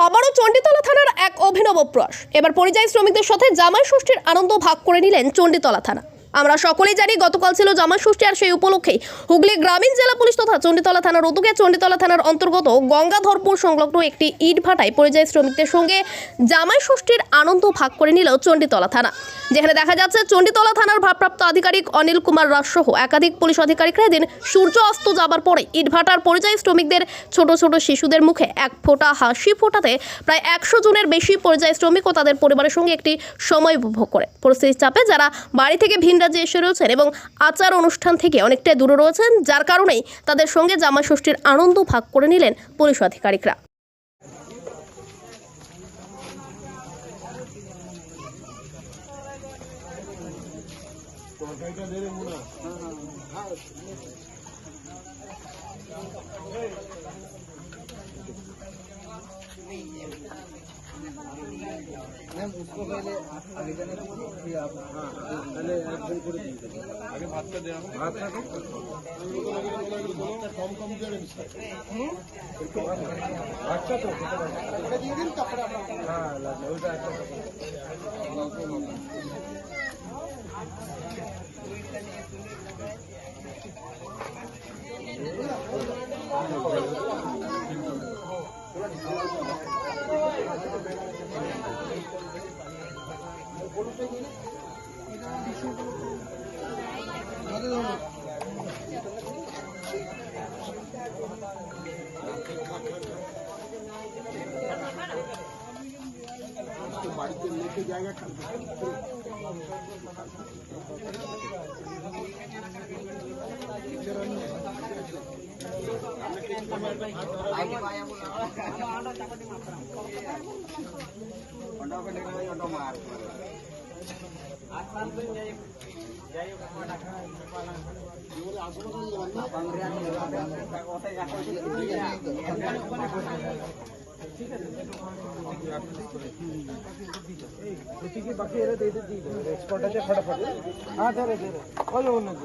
আবারও চণ্ডীতলা থানার এক অভিনব প্রয়াস। এবার পরিযায়ী শ্রমিকদের সাথে জামাই ষষ্ঠীর আনন্দ ভাগ করে নিলেন চণ্ডীতলা থানা। আমরা সকলেই জানি গতকাল ছিল জামাই ষষ্ঠী, আর সেই উপলক্ষেই হুগলি গ্রামীণ জেলা পুলিশ তথা চণ্ডীতলা থানার উদ্যোগে চণ্ডীতলা থানার অন্তর্গত গঙ্গাধরপুর সংলগ্ন একটি ইট ভাটায় পরিযায়ী শ্রমিকদের সঙ্গে জামাই ষষ্ঠীর আনন্দ ভাগ করে নিল চণ্ডীতলা থানা। যেখানে দেখা যাচ্ছে চণ্ডীতলা থানার ভারপ্রাপ্ত আধিকারিক অনিল কুমার রাজ সহ একাধিক পুলিশ আধিকারিকরা এদিন সূর্য অস্ত যাবার পরে ইট ভাটার পরিযায়ী শ্রমিকদের ছোট ছোট শিশুদের মুখে এক ফোঁটা হাসি ফোটাতে প্রায় 100 জনের বেশি পরিযায়ী শ্রমিক ও তাদের পরিবারের সঙ্গে একটি সময় উপভোগ করে। পরিস্থিতির চাপে যারা বাড়ি থেকে ভিন রাজ্যে এসে রয়েছেন এবং আচার অনুষ্ঠান থেকে অনেকটাই দূরে রয়েছেন, যার কারণেই তাদের সঙ্গে জামাই ষষ্ঠীর আনন্দ ভাগ করে নিলেন পুলিশ আধিকারিকরা। उसको पहले आगे जाने को फिर आप पहले एकदम করে দিন আগে ভাতটা দেন ভাতটা কম কম করে দিন ভাতটা তো এটা দিয়ে দিন তারপরে হ্যাঁ লাগবে ওটা একটা বাড়িতে লেখে জায়গা बाकी एक्सपोर्ट আছে फटाफट हाँ दे रहे कोई वो नहीं